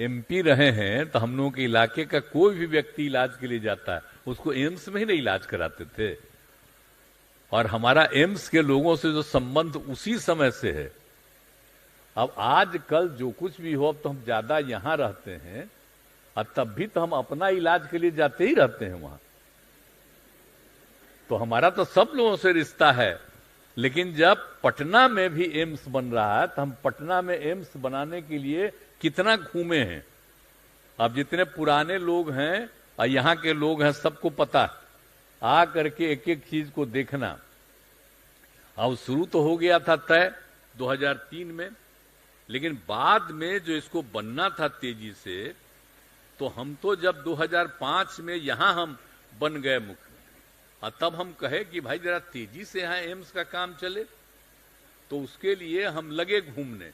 MP रहे हैं तो हम लोगों के इलाके का कोई भी व्यक्ति इलाज के लिए जाता है, उसको एम्स में ही नहीं इलाज कराते थे। और हमारा एम्स के लोगों से जो संबंध उसी समय से है। अब आज कल जो कुछ भी हो, अब तो हम ज्यादा यहां रहते हैं, और तब भी तो हम अपना इलाज के लिए जाते ही रहते हैं वहां। तो हमारा तो सब लोगों से रिश्ता है। लेकिन जब पटना में भी एम्स बन रहा है तो हम पटना में एम्स बनाने के लिए कितना घूमे हैं। अब जितने पुराने लोग हैं और यहाँ के लोग हैं, सबको पता है, आ करके एक एक चीज को देखना। अब शुरू तो हो गया था तय 2003 में, लेकिन बाद में जो इसको बनना था तेजी से, तो हम तो जब 2005 में यहां हम बन गए मुख्य, और तब हम कहे कि भाई जरा तेजी से यहां एम्स का काम चले। तो उसके लिए हम लगे घूमने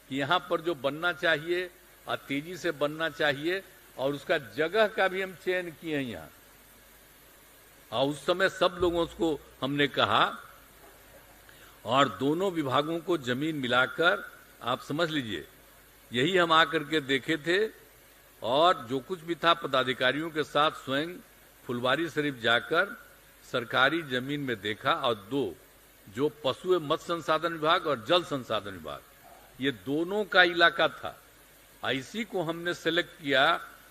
कि यहां पर जो बनना चाहिए और तेजी से बनना चाहिए, और उसका जगह का भी हम चयन किए हैं यहां। और उस समय सब लोगों को हमने कहा, और दोनों विभागों को जमीन मिलाकर आप समझ लीजिए, यही हम आकर के देखे थे। और जो कुछ भी था पदाधिकारियों के साथ स्वयं फुलवारी शरीफ जाकर सरकारी जमीन में देखा। और दो जो पशु एवं मत्स्य संसाधन विभाग और जल संसाधन विभाग, ये दोनों का इलाका था। इसी को हमने सेलेक्ट किया,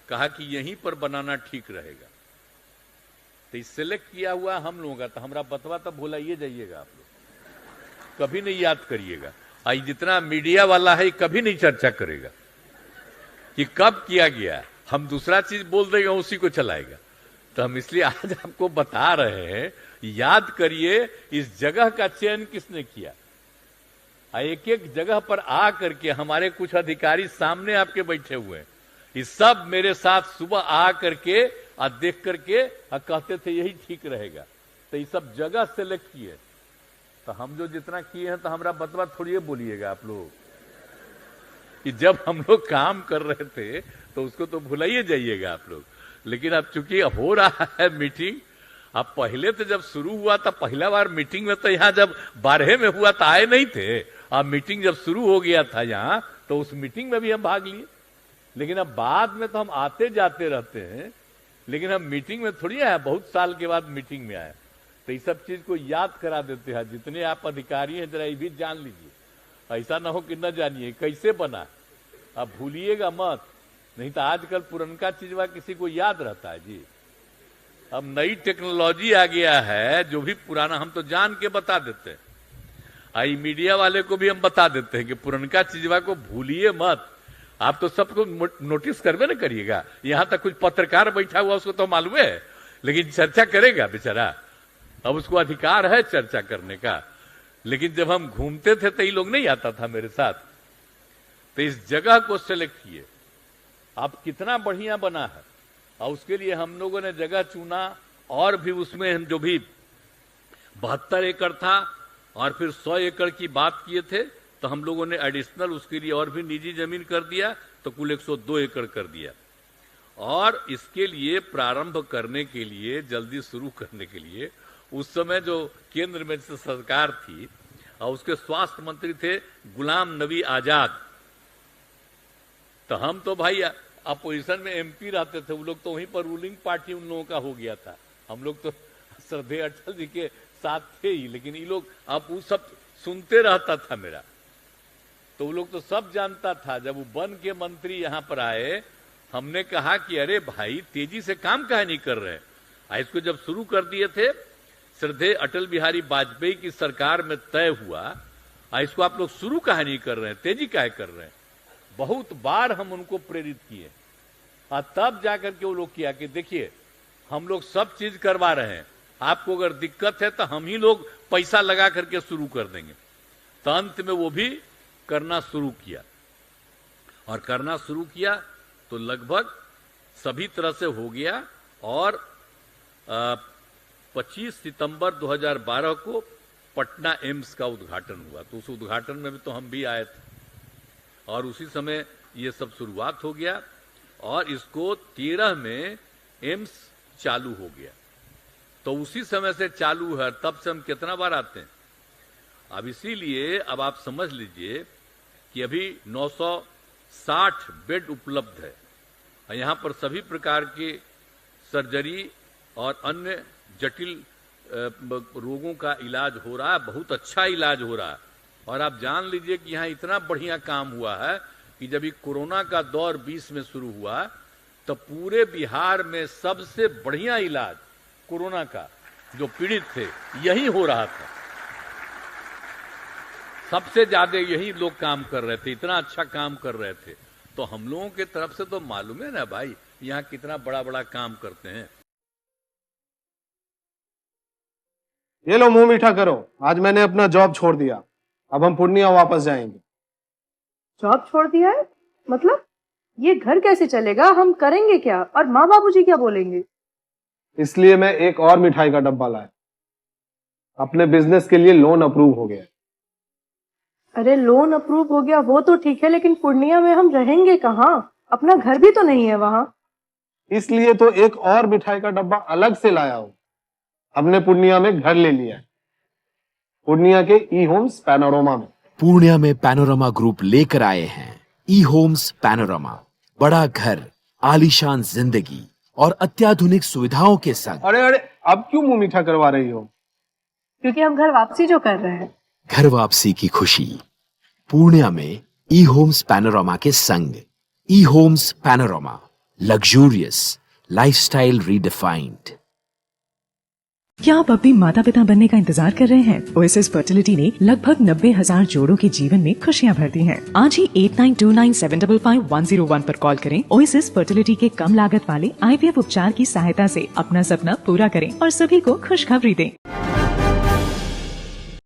कहा कि यहीं पर बनाना ठीक रहेगा। तो सिलेक्ट किया हुआ हम लोगों का, तो हमारा बतवा तो भुलाइए जाइएगा आप लोग, कभी नहीं याद करिएगा। आज जितना मीडिया वाला है कभी नहीं चर्चा करेगा कि कब किया गया, हम दूसरा चीज बोल देगा, उसी को चलाएगा। तो हम इसलिए आज आपको बता रहे हैं, याद करिए इस जगह का चयन किसने किया। एक एक जगह पर आ करके हमारे कुछ अधिकारी सामने आपके बैठे हुए हैं, ये सब मेरे साथ सुबह आ करके और देख करके कहते थे यही ठीक रहेगा। तो ये सब जगह सेलेक्ट किए। तो हम जो जितना किए हैं, तो हमारा बतवा थोड़ी बोलिएगा आप लोग कि जब हम लोग काम कर रहे थे तो उसको तो भुलाइए जाइएगा आप लोग। लेकिन अब चूंकि हो रहा है मीटिंग, अब पहले तो जब शुरू हुआ था पहला बार मीटिंग में, तो यहाँ जब 12 में हुआ तो आए नहीं थे। अब मीटिंग जब शुरू हो गया था यहाँ, तो उस मीटिंग में भी हम भाग लिए। लेकिन अब बाद में तो हम आते जाते रहते हैं, लेकिन हम मीटिंग में थोड़ी आए, बहुत साल के बाद मीटिंग में आए। तो इस सब चीज को याद करा देते हैं। जितने आप अधिकारी हैं जरा ये भी जान लीजिए, ऐसा ना हो कि न जानिए कैसे बना। अब भूलिएगा मत, नहीं तो आजकल पुरनका चीजवा किसी को याद रहता है जी। अब नई टेक्नोलॉजी आ गया है, जो भी पुराना हम तो जान के बता देते हैं। आई मीडिया वाले को भी हम बता देते हैं कि पुरनका चीजवा को भूलिए मत। आप तो सबको नोटिस करवे ना करिएगा। यहां तक कुछ पत्रकार बैठा हुआ, उसको तो मालूम है, लेकिन चर्चा करेगा बेचारा। अब उसको अधिकार है चर्चा करने का। लेकिन जब हम घूमते थे तो ये लोग नहीं आता था मेरे साथ। तो इस जगह को सेलेक्ट किए, अब कितना बढ़िया बना है। और उसके लिए हम लोगों ने जगह चुना, और भी उसमें हम जो भी 72 एकड़ था, और फिर 100 एकड़ की बात किए थे, तो हम लोगों ने एडिशनल उसके लिए और भी निजी जमीन कर दिया, तो कुल 102 एकड़ कर दिया। और इसके लिए प्रारंभ करने के लिए, जल्दी शुरू करने के लिए, उस समय जो केंद्र में सरकार थी और उसके स्वास्थ्य मंत्री थे गुलाम नबी आजाद। तो हम तो भाई अपोजिशन में एमपी रहते थे, वो लोग तो वहीं पर रूलिंग पार्टी उन लोगों का हो गया था। हम लोग तो श्रद्धेय अटल जी के साथ थे ही, लेकिन ये लोग अब वो सब सुनते रहता था मेरा, तो वो लोग तो सब जानता था। जब वो बन के मंत्री यहाँ पर आए, हमने कहा कि अरे भाई तेजी से काम काहे नहीं कर रहे हैं। इसको जब शुरू कर दिए थे, श्रद्धेय अटल बिहारी वाजपेयी की सरकार में तय हुआ, इसको आप लोग शुरू काहे नहीं कर रहे हैं, तेजी काहे कर रहे हैं। बहुत बार हम उनको प्रेरित किए, और तब जाकर के वो लोग किया कि देखिए हम लोग सब चीज करवा रहे हैं, आपको अगर दिक्कत है तो हम ही लोग पैसा लगा करके शुरू कर देंगे। तो अंत में वो भी करना शुरू किया, और करना शुरू किया तो लगभग सभी तरह से हो गया। और 25 सितंबर 2012 को पटना एम्स का उद्घाटन हुआ। तो उस उद्घाटन में भी तो हम भी आए थे, और उसी समय ये सब शुरुआत हो गया। और इसको 13 में एम्स चालू हो गया। तो उसी समय से चालू है, तब से हम कितना बार आते हैं। अब इसीलिए अब आप समझ लीजिए कि अभी 60 बेड उपलब्ध है। यहाँ पर सभी प्रकार के सर्जरी और अन्य जटिल रोगों का इलाज हो रहा है, बहुत अच्छा इलाज हो रहा है। और आप जान लीजिए कि यहाँ इतना बढ़िया काम हुआ है कि जब ये कोरोना का दौर 20 में शुरू हुआ तो पूरे बिहार में सबसे बढ़िया इलाज कोरोना का जो पीड़ित थे यही हो रहा था। सबसे ज्यादा यही लोग काम कर रहे थे, इतना अच्छा काम कर रहे थे। तो हम लोगों के तरफ से तो मालूम है ना भाई, यहाँ कितना बड़ा बड़ा काम करते हैं। ये लो मुंह मीठा करो, आज मैंने अपना जॉब छोड़ दिया, अब हम पूर्णिया वापस जाएंगे। जॉब छोड़ दिया है? मतलब ये घर कैसे चलेगा? हम करेंगे क्या? और माँ बाबूजी क्या बोलेंगे? इसलिए मैं एक और मिठाई का डब्बा लाया। अपने बिजनेस के लिए लोन अप्रूव हो गया। अरे लोन अप्रूव हो गया वो तो ठीक है, लेकिन पूर्णिया में हम रहेंगे कहाँ? अपना घर भी तो नहीं है वहाँ। इसलिए तो एक और मिठाई का डब्बा अलग से लाया हूँ। हमने पूर्णिया में घर ले लिया है, पूर्णिया के ई होम्स पैनोरमा में। पूर्णिया में पैनोरमा ग्रुप लेकर आए हैं ई होम्स पैनोरमा, बड़ा घर, आलीशान जिंदगी और अत्याधुनिक सुविधाओं के संग। अरे अरे, अब क्यों मुंह मीठा करवा रही हो? क्योंकि हम घर वापसी जो कर रहे हैं। घर वापसी की खुशी पूर्णिया में ई होम्स पैनोरमा के संग। E homes panorama, luxurious lifestyle redefined. क्या आप अपनी माता पिता बनने का इंतजार कर रहे हैं? ओएसएस फर्टिलिटी ने लगभग 90,000 जोड़ों के जीवन में खुशियां भर दी हैं। आज ही 8929755101 पर कॉल करें। ओएसएस फर्टिलिटी के कम लागत वाले IVF उपचार की सहायता से अपना सपना पूरा करें और सभी को खुशखबरी दें।